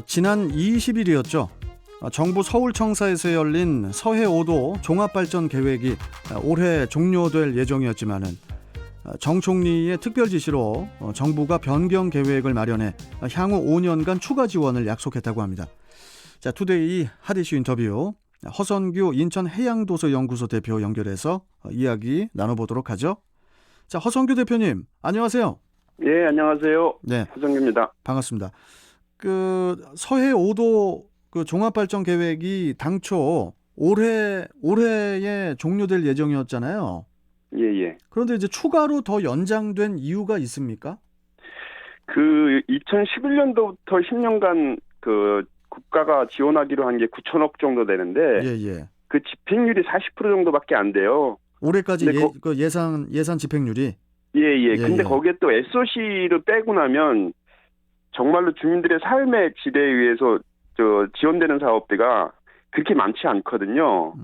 지난 20일이었죠. 정부 서울청사에서 열린 서해 5도 종합발전 계획이 올해 종료될 예정이었지만은 정 총리의 특별 지시로 정부가 변경 계획을 마련해 향후 5년간 추가 지원을 약속했다고 합니다. 자, 투데이 핫이슈 인터뷰 허선규 인천해양도서연구소 대표 연결해서 이야기 나눠보도록 하죠. 자, 허선규 대표님, 안녕하세요. 예, 안녕하세요. 네, 허성규입니다. 반갑습니다. 그 서해 5도 그 종합발전 계획이 당초 올해에 종료될 예정이었잖아요. 예, 예. 그런데 이제 추가로 더 연장된 이유가 있습니까? 그 2011년도부터 10년간 그 국가가 지원하기로 한 게 9천억 정도 되는데 예. 그 집행률이 40% 정도밖에 안 돼요. 올해까지 근데 그 예산 집행률이 예. 근데 예. 거기에 또 SOC를 빼고 나면 정말로 주민들의 삶의 질에 의해서 지원되는 사업비가 그렇게 많지 않거든요.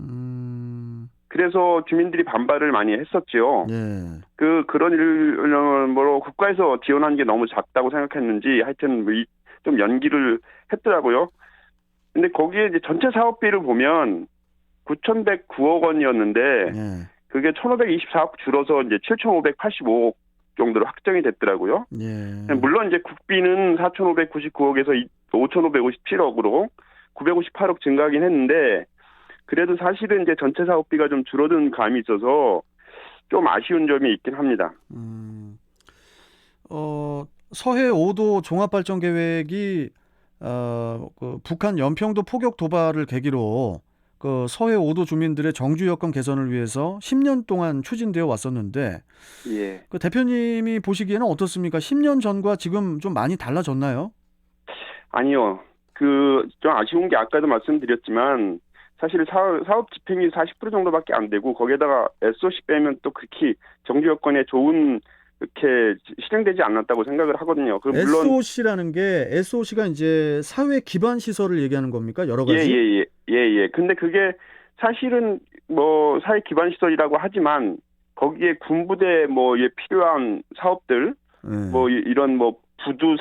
그래서 주민들이 반발을 많이 했었죠. 예. 그런 일로 국가에서 지원한 게 너무 작다고 생각했는지 하여튼 좀 연기를 했더라고요. 근데 거기에 이제 전체 사업비를 보면 9,109억 원이었는데 예. 그게 1,524억 줄어서 이제 7,585억 정도로 확정이 됐더라고요. 예. 물론 이제 국비는 4,599억에서 5,557억으로 958억 증가하긴 했는데 그래도 사실은 이제 전체 사업비가 좀 줄어든 감이 있어서 좀 아쉬운 점이 있긴 합니다. 서해 5도 종합발전 계획이 그 북한 연평도 포격 도발을 계기로 그 서해 5도 주민들의 정주 여건 개선을 위해서 10년 동안 추진되어 왔었는데 예. 그 대표님이 보시기에는 어떻습니까? 10년 전과 지금 좀 많이 달라졌나요? 아니요. 좀 아쉬운 게 아까도 말씀드렸지만 사실 사업 집행률이 40% 정도밖에 안 되고 거기에다가 SOC 빼면 또 그렇게 정주 여건에 좋은 이렇게 실행되지 않았다고 생각을 하거든요. 물론 SOC라는 게 SOC가 이제 사회 기반 시설을 얘기하는 겁니까? 여러 가지. 예. 근데 그게 사실은 뭐 사회 기반 시설이라고 하지만 거기에 군부대 뭐 필요한 사업들 뭐 이런 뭐 부두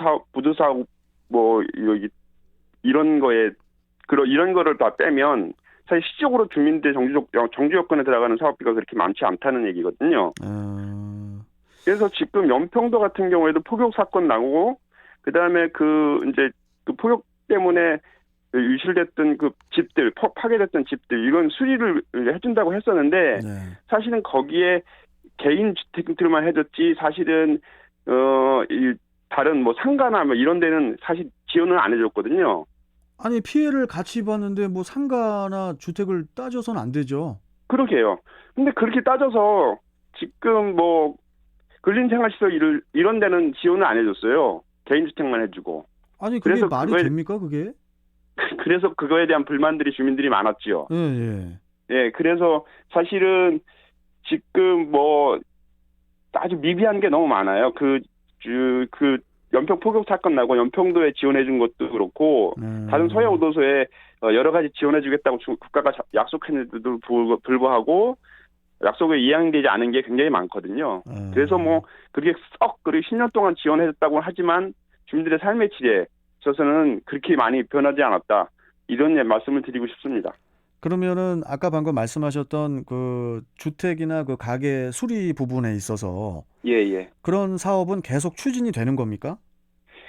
사업 뭐 여기 이런 거를 다 빼면 사실 시적으로 주민들 정주 여건에 들어가는 사업비가 그렇게 많지 않다는 얘기거든요. 그래서 지금 연평도 같은 경우에도 포격 사건 나고 그다음에 이제 포격 때문에 유실됐던 그 집들 파괴됐던 집들 이건 수리를 해준다고 했었는데 사실은 거기에 개인 주택들만 해줬지 사실은 이 다른 뭐 상가나 뭐 이런 데는 사실 지원을 안 해줬거든요. 아니 피해를 같이 입었는데 뭐 상가나 주택을 따져서는 안 되죠. 그러게요. 근데 그렇게 따져서 지금 뭐 근린생활시설 이런 데는 지원을 안 해줬어요. 개인주택만 해주고. 아니 그게 말이 됩니까 그게? 그래서 그거에 대한 불만들이 주민들이 많았죠. 예. 예, 그래서 사실은 지금 뭐 아주 미비한 게 너무 많아요. 연평 포격 사건 나고 연평도에 지원해준 것도 그렇고 다른 서해 5도소에 여러 가지 지원해주겠다고 국가가 약속했는데도 불구하고 약속에 이행되지 않은 게 굉장히 많거든요. 그래서 뭐 그렇게 그리고 10년 동안 지원해줬다고 하지만 주민들의 삶의 질에 있어서는 그렇게 많이 변하지 않았다. 이런 말씀을 드리고 싶습니다. 그러면은 아까 방금 말씀하셨던 그 주택이나 그 가게 수리 부분에 있어서 예. 그런 사업은 계속 추진이 되는 겁니까?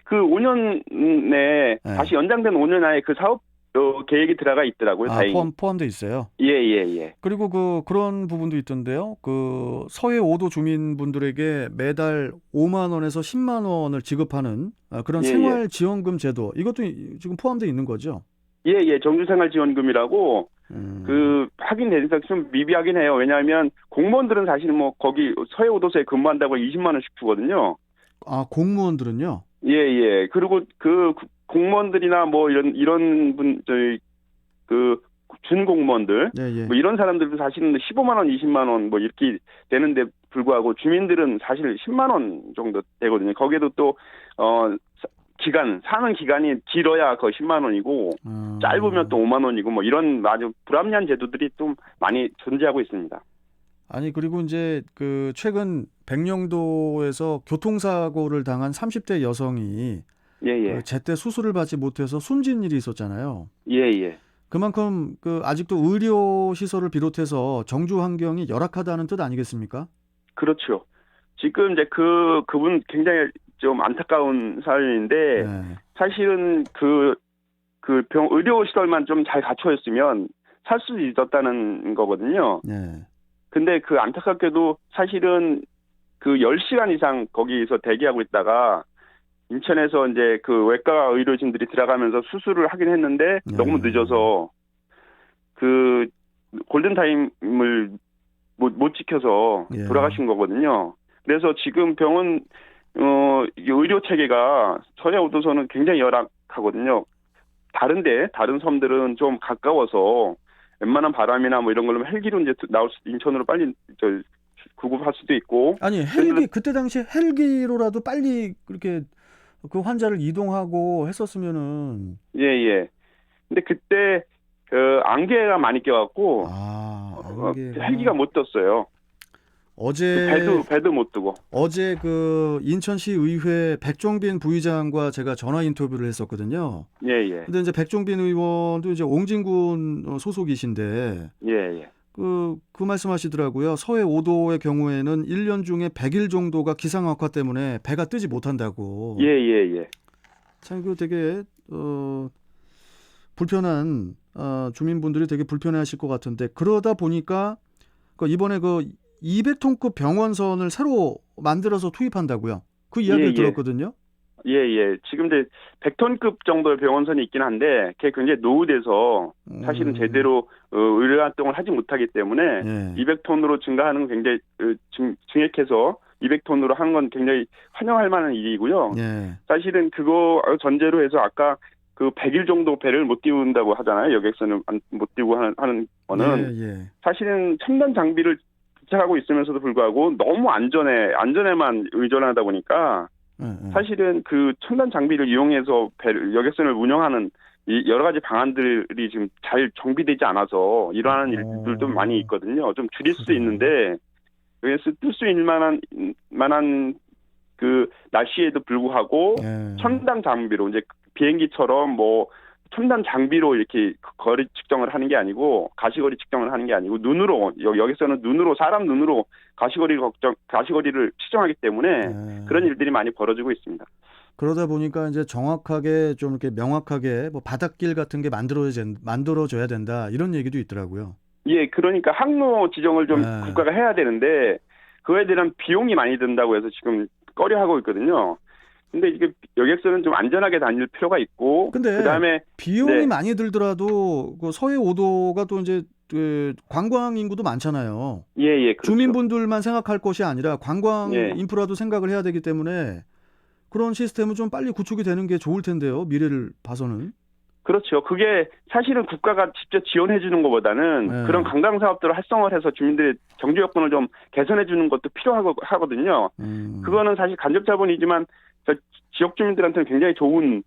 그 5년 내에 다시 연장된 5년 안에 그 사업 계획이 들어가 있더라고요. 다행히. 포함돼 있어요. 예. 그리고 그런 부분도 있던데요. 그 서해 5도 주민분들에게 매달 5만 원에서 10만 원을 지급하는 그런 생활지원금 제도 이것도 지금 포함되어 있는 거죠? 예. 정주생활지원금이라고 확인되니까 좀 미비하긴 해요. 왜냐하면 공무원들은 사실 뭐 거기 서해 5도소에 근무한다고 20만 원씩 주거든요. 아, 공무원들은요? 예. 그리고 공무원들이나 뭐 이런 준공무원들 뭐 이런 사람들도 사실은 15만 원, 20만 원 뭐 이렇게 되는데 불구하고 주민들은 사실 10만 원 정도 되거든요. 거기에도 또 사는 기간이 길어야 거의 10만 원이고 짧으면 또 5만 원이고 뭐 이런 아주 불합리한 제도들이 좀 많이 존재하고 있습니다. 아니 그리고 이제 그 최근 백령도에서 교통사고를 당한 30대 여성이 예, 예. 그 제때 수술을 받지 못해서 숨진 일이 있었잖아요. 예, 예. 그만큼 그 아직도 의료 시설을 비롯해서 정주 환경이 열악하다는 뜻 아니겠습니까? 그렇죠. 지금 이제 그분 굉장히 좀 안타까운 사연인데, 네. 사실은 의료 시설만 좀 잘 갖춰졌으면 살 수 있었다는 거거든요. 네. 근데 그 안타깝게도 사실은 그 10시간 이상 거기서 대기하고 있다가 인천에서 이제 그 외과 의료진들이 들어가면서 수술을 하긴 했는데 너무 늦어서 그 골든타임을 못 지켜서 예. 돌아가신 거거든요. 그래서 지금 병원 이 의료 체계가 서해오도서는 굉장히 열악하거든요. 다른 섬들은 좀 가까워서 웬만한 바람이나 뭐 이런 걸로 헬기로 이제 인천으로 빨리 구급할 수도 있고. 아니 그때 당시에 헬기로라도 빨리 그렇게 그 환자를 이동하고 했었으면은. 예, 예. 근데 그때 안개가 많이 껴갖고 헬기가 못 떴어요. 어제 배도 못 뜨고. 어제 그 인천시 의회 백종빈 부의장과 제가 전화 인터뷰를 했었거든요. 예, 예. 근데 이제 백종빈 의원도 이제 옹진군 소속이신데, 예, 예. 그 말씀하시더라고요. 서해 5도의 경우에는 1년 중에 100일 정도가 기상 악화 때문에 배가 뜨지 못한다고. 예, 예, 예. 참 그 되게 불편한 주민분들이 되게 불편해하실 것 같은데, 그러다 보니까 이번에 그 200톤급 병원선을 새로 만들어서 투입한다고요. 그 이야기를 예, 들었거든요. 예, 예. 지금 이제 100톤급 정도의 병원선이 있긴 한데 그게 굉장히 노후돼서 사실은 제대로 의료 활동을 하지 못하기 때문에 예. 200톤으로 증가하는 건 굉장히 증액해서 200톤으로 하는 건 굉장히 환영할 만한 일이고요. 예. 사실은 그거 전제로 해서 아까 그 100일 정도 배를 못 띄운다고 하잖아요. 여객선을 못 띄우고 하는 거는 예, 예. 사실은 첨단 장비를 부착하고 있으면서도 불구하고 너무 안전에만 의존하다 보니까 사실은 그 첨단 장비를 이용해서 여객선을 운영하는 이 여러 가지 방안들이 지금 잘 정비되지 않아서 일어나는 일들도 많이 있거든요. 좀 줄일 수 있는데 여기서 뜰 수 있는 만한 그 날씨에도 불구하고 첨단 장비로 이제 비행기처럼 뭐 첨단 장비로 이렇게 거리 측정을 하는 게 아니고 가시거리 측정을 하는 게 아니고 눈으로 여기서는 사람 눈으로 가시거리를 측정하기 때문에 그런 일들이 많이 벌어지고 있습니다. 그러다 보니까 이제 정확하게 좀 이렇게 명확하게 뭐 바닷길 같은 게 만들어져야 된다 이런 얘기도 있더라고요. 예, 그러니까 항로 지정을 좀 국가가 해야 되는데 그거에 대한 비용이 많이 든다고 해서 지금 꺼려하고 있거든요. 근데 이게 여객선은 좀 안전하게 다닐 필요가 있고, 근데 그다음에 비용이 많이 들더라도 그 서해 5도가 또 이제 그 관광 인구도 많잖아요. 예, 예. 그렇죠. 주민분들만 생각할 것이 아니라 관광 예. 인프라도 생각을 해야 되기 때문에 그런 시스템은 좀 빨리 구축이 되는 게 좋을 텐데요. 미래를 봐서는. 그렇죠. 그게 사실은 국가가 직접 지원해 주는 것보다는 그런 관광 사업들을 활성화를 해서 주민들의 경제 여건을 좀 개선해 주는 것도 필요하거든요. 그거는 사실 간접 자본이지만 지역 주민들한테는 굉장히 좋은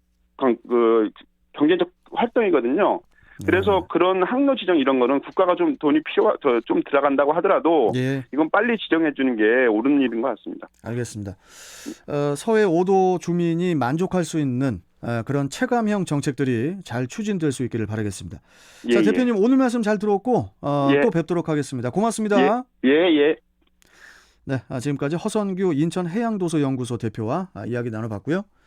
경제적 활동이거든요. 그래서 그런 항로 지정 이런 거는 국가가 좀 돈이 좀 들어간다고 하더라도 이건 빨리 지정해 주는 게 옳은 일인 것 같습니다. 알겠습니다. 서해 5도 주민이 만족할 수 있는 그런 체감형 정책들이 잘 추진될 수 있기를 바라겠습니다. 자, 대표님 오늘 말씀 잘 들었고 또 뵙도록 하겠습니다. 고맙습니다. 예. 네, 지금까지 허선규 인천해양도서연구소 대표와 이야기 나눠봤고요.